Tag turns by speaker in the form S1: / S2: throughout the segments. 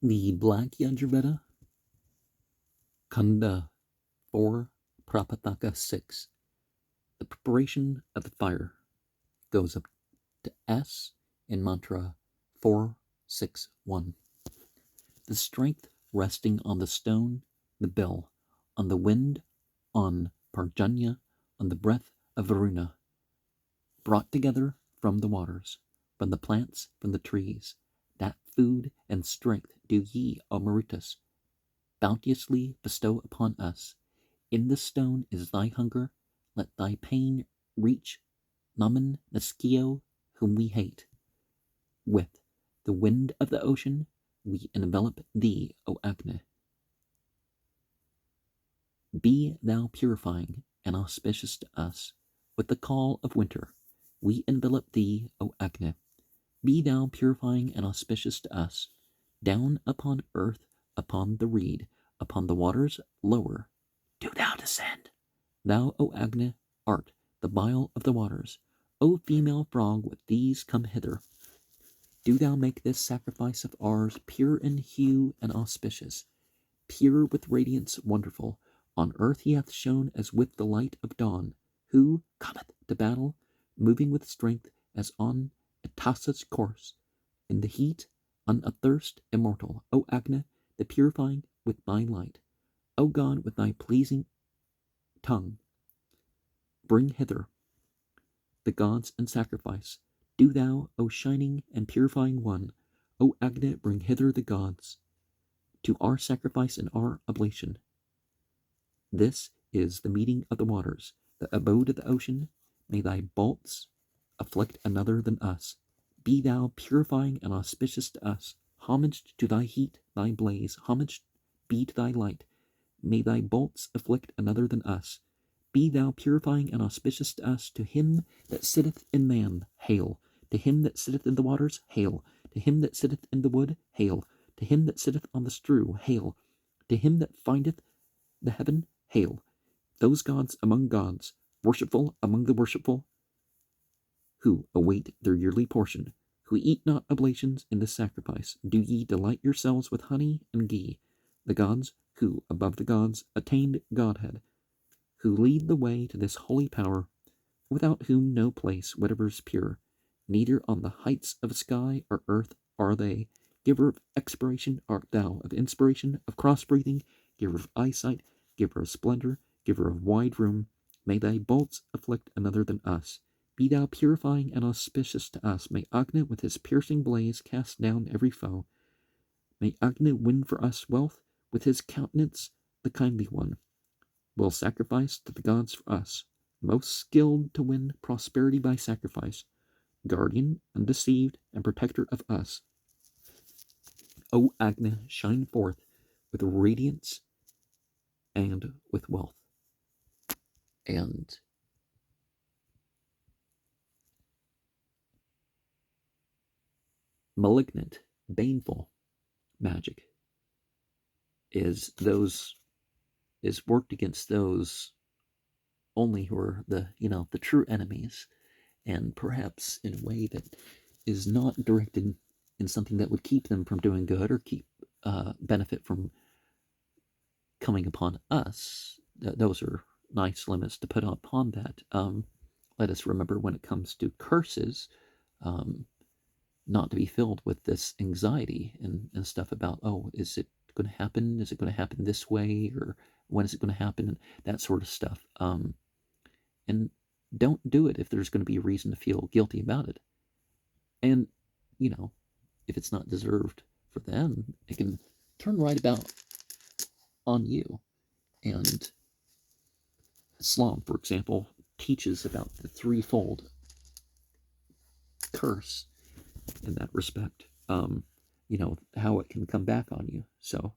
S1: The Black Yajurveda, Kanda 4, Prapathaka 6. The preparation of the fire goes up to S in mantra 461. The strength resting on the stone, the bell, on the wind, on Parjanya, on the breath of Varuna, brought together from the waters, from the plants, from the trees, that food and strength do ye, O Marutas, bounteously bestow upon us. In the stone is thy hunger, let thy pain reach Naman Naskio, whom we hate. With the wind of the ocean we envelop thee, O Agni. Be thou purifying and auspicious to us. With the call of winter we envelop thee, O Agni. Be thou purifying and auspicious to us. Down upon earth, upon the reed, upon the waters lower, do thou descend. Thou, O Agni, art the bile of the waters. O female frog, with these come hither. Do thou make this sacrifice of ours pure in hue and auspicious, pure with radiance wonderful. On earth he hath shone as with the light of dawn, who cometh to battle, moving with strength as on a Tasa's course, in the heat, unathirst, immortal. O Agni, the purifying with thy light. O God, with thy pleasing tongue, bring hither the gods and sacrifice. Do thou, O shining and purifying one, O Agni, bring hither the gods to our sacrifice and our oblation. This is the meeting of the waters, the abode of the ocean. May thy bolts afflict another than us. Be thou purifying and auspicious to us. Homage to thy heat, thy blaze, homage be to thy light. May thy bolts afflict another than us. Be thou purifying and auspicious to us. To him that sitteth in man, hail. To him that sitteth in the waters, hail. To him that sitteth in the wood, hail. To him that sitteth on the strew, hail. To him that findeth the heaven, hail. Those gods among gods, worshipful among the worshipful, who await their yearly portion, who eat not oblations in the sacrifice, do ye delight yourselves with honey and ghee. The gods who, above the gods, attained godhead, who lead the way to this holy power, without whom no place whatever is pure, neither on the heights of sky or earth are they. Giver of expiration art thou, of inspiration, of cross-breathing, giver of eyesight, giver of splendor, giver of wide room. May thy bolts afflict another than us. Be thou purifying and auspicious to us. May Agni with his piercing blaze cast down every foe. May Agni win for us wealth with his countenance, the kindly one will sacrifice to the gods for us, most skilled to win prosperity by sacrifice, guardian, undeceived, and protector of us. O Agni, shine forth with radiance and with wealth. And malignant, baneful magic is worked against those only who are the true enemies, and perhaps in a way that is not directed in something that would keep them from doing good or keep benefit from coming upon us. Those are nice limits to put upon that. Let us remember, when it comes to curses, not to be filled with this anxiety and stuff about, oh, is it going to happen? Is it going to happen this way? Or when is it going to happen? And that sort of stuff. And don't do it if there's going to be a reason to feel guilty about it. And, if it's not deserved for them, it can turn right about on you. And Islam, for example, teaches about the threefold curse in that respect. How it can come back on you. So,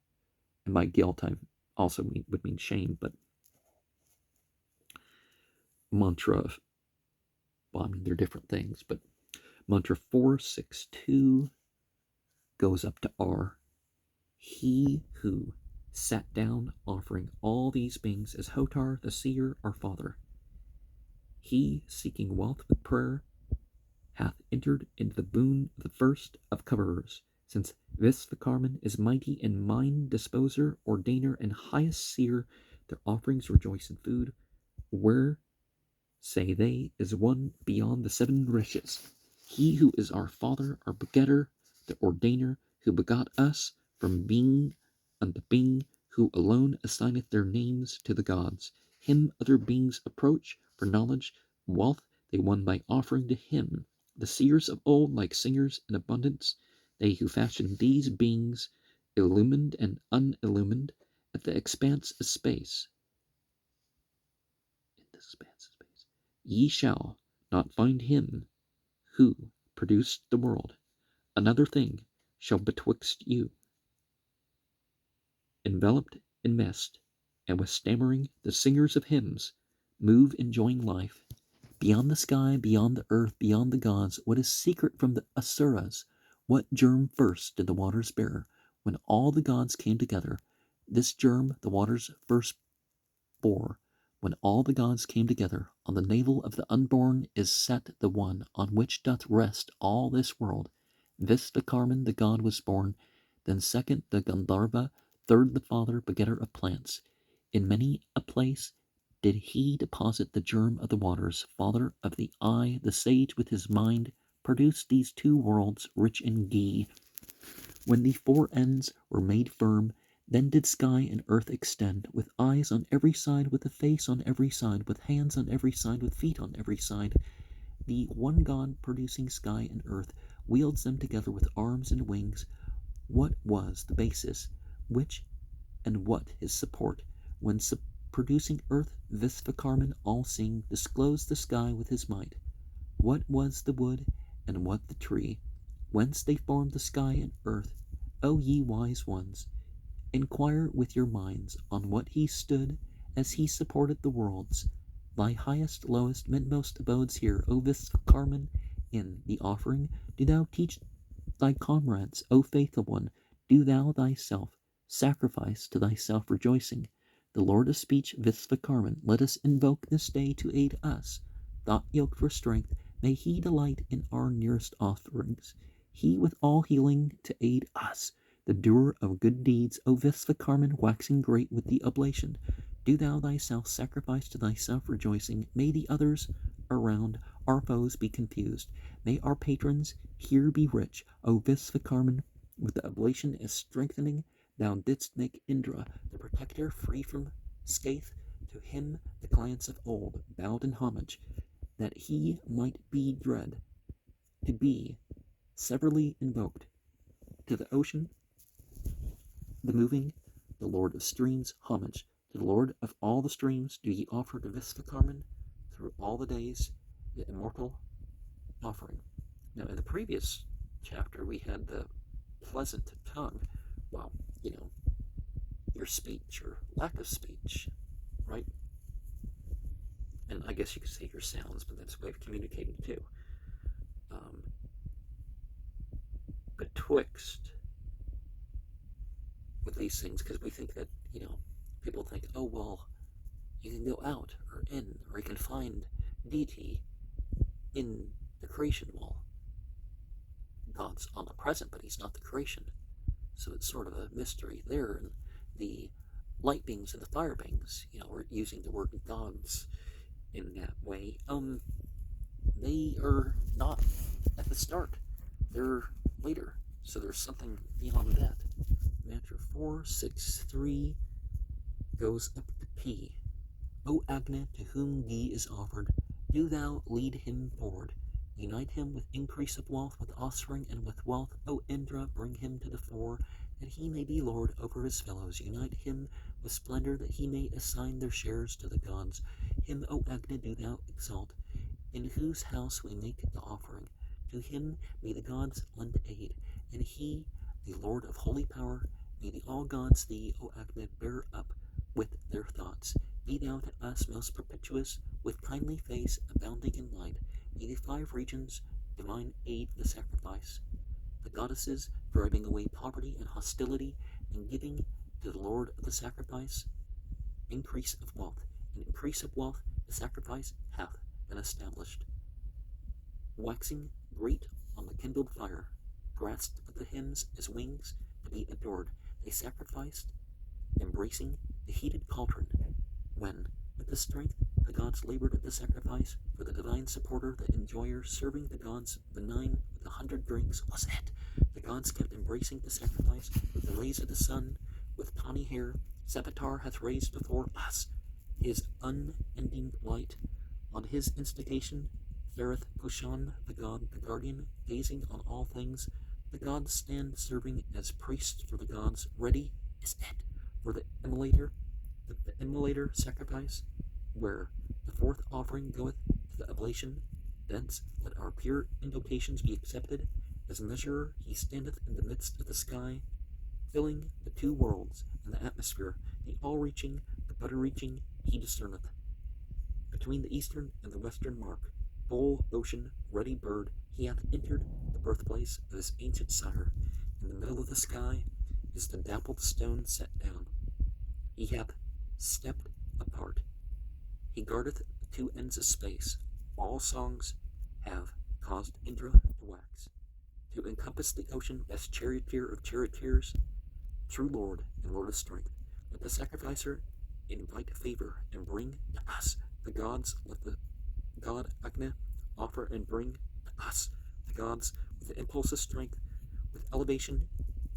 S1: and by guilt, I also would mean shame, but mantra, they're different things, but mantra 462 goes up to R. He who sat down offering all these beings as Hotar, the seer, our father. He, seeking wealth with prayer, hath entered into the boon of the first of coverers, Since Vishvakarman is mighty in mind disposer, ordainer, and highest seer, their offerings rejoice in food, where, say they, is one beyond the seven riches. He who is our father, our begetter, the ordainer, who begot us from being unto being, who alone assigneth their names to the gods. Him other beings approach for knowledge, wealth they won by offering to him. The seers of old, like singers in abundance, they who fashioned these beings, illumined and unillumined, at the expanse of space. In this expanse of space, ye shall not find him who produced the world. Another thing shall betwixt you. Enveloped in mist, and with stammering, the singers of hymns move enjoying life. Beyond the sky, beyond the earth, beyond the gods, what is secret from the asuras? What germ first did the waters bear? When all the gods came together, this germ the waters first bore. When all the gods came together, on the navel of the unborn is set the one on which doth rest all this world. Vishvakarman the god was born, then second the Gandharva, third the father, begetter of plants. In many a place did he deposit the germ of the waters, father of the eye, the sage with his mind, produced these two worlds rich in ghee. When the four ends were made firm, then did sky and earth extend, with eyes on every side, with a face on every side, with hands on every side, with feet on every side. The one God producing sky and earth wields them together with arms and wings. What was the basis, which and what his support? When producing earth, Vishvakarman, all-seeing, disclosed the sky with his might. What was the wood, and what the tree? Whence they formed the sky and earth? O ye wise ones, inquire with your minds on what he stood as he supported the worlds. Thy highest, lowest, midmost abodes here, O Vishvakarman, in the offering. Do thou teach thy comrades, O faithful one. Do thou thyself sacrifice to thyself rejoicing. The Lord of speech, Vishvakarman, let us invoke this day to aid us. Thought yoked for strength, may he delight in our nearest offerings. He with all healing to aid us, the doer of good deeds, O Vishvakarman, waxing great with the oblation. Do thou thyself sacrifice to thyself rejoicing. May the others around our foes be confused. May our patrons here be rich. O Vishvakarman, with the oblation as strengthening, thou didst make Indra, the protector, free from scathe. To him the clients of old bowed in homage, that he might be dread, to be severally invoked. To the ocean, the moving, the Lord of streams, homage. To the Lord of all the streams do ye offer to Vishvakarman through all the days, the immortal offering. Now, in the previous chapter, we had the pleasant tongue. Well, your speech or lack of speech, right? And I guess you could say your sounds, but that's a way of communicating too. Betwixt with these things, because we think that, people think, oh, well, you can go out or in, or you can find deity in the creation. Well, God's omnipresent, but he's not the creation. So it's sort of a mystery there. And the light beings and the fire beings, we're using the word gods in that way. They are not at the start. They're later. So there's something beyond that. Mantra 463 goes up to P. O Agni, to whom ghee is offered, do thou lead him forward. Unite him with increase of wealth, with offspring, and with wealth. O Indra, bring him to the fore, that he may be lord over his fellows. Unite him with splendor, that he may assign their shares to the gods. Him, O Agni, do thou exalt, in whose house we make the offering. To him may the gods lend aid, and he, the Lord of holy power, may the all gods thee, O Agni, bear up with their thoughts. Be thou to us most perpetuous, with kindly face, abounding in light. May the five regions divine aid the sacrifice. The goddesses driving away poverty and hostility, and giving to the Lord of the sacrifice increase of wealth. And increase of wealth the sacrifice hath been established. Waxing great on the kindled fire, grasped the hymns as wings to be adored. They sacrificed, embracing the heated cauldron, when, with the strength, the gods labored at the sacrifice, for the divine supporter, the enjoyer, serving the gods, the 100 drinks was it. The gods kept embracing the sacrifice, with the rays of the sun, with tawny hair, Savitar hath raised before us his unending light. On his instigation, fareth Kushan, the god, the guardian, gazing on all things. The gods stand serving as priests for the gods, ready is it for the immolator sacrifice, where the fourth offering goeth to the oblation. Thence let our pure invocations be accepted. As measurer he standeth in the midst of the sky, filling the two worlds and the atmosphere, the all-reaching, the butter-reaching, he discerneth. Between the eastern and the western mark, bowl, ocean, ruddy bird, he hath entered the birthplace of his ancient sire. In the middle of the sky is the dappled stone set down. He hath stepped apart. He guardeth the two ends of space. All songs have caused Indra to wax. To encompass the ocean, best charioteer of charioteers, true Lord and Lord of strength. Let the sacrificer invite favor and bring to us the gods. Let the god Agni offer and bring to us the gods with the impulse of strength. With elevation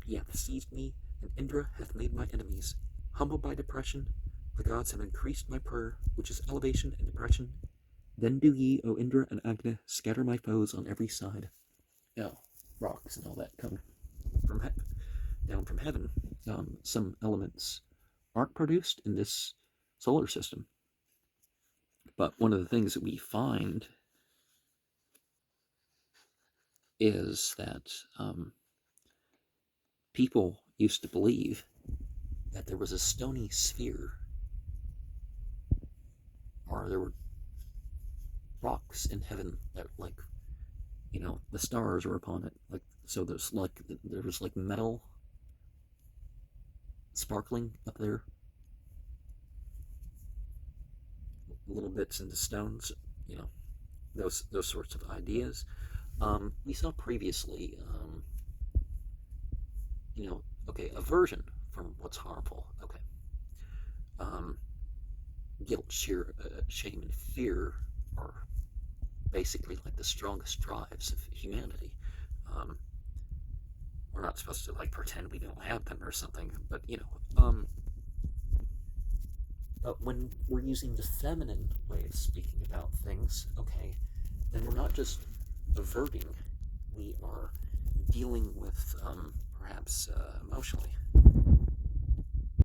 S1: he hath seized me, and Indra hath made my enemies. Humbled by depression, the gods have increased my prayer, which is elevation and depression. Then do ye, O Indra and Agni, scatter my foes on every side. Now, rocks and all that come from down from heaven. Some elements aren't produced in this solar system. But one of the things that we find is that people used to believe that there was a stony sphere, or there were rocks in heaven that, like, the stars were upon it. Like, so there was like metal sparkling up there, little bits into stones, those sorts of ideas. We saw previously, aversion from what's harmful. Okay. Guilt, shame, and fear are basically like the strongest drives of humanity. We're not supposed to pretend we don't have them or something, but but when we're using the feminine way of speaking about things, okay, then we're not just averting, we are dealing with perhaps emotionally.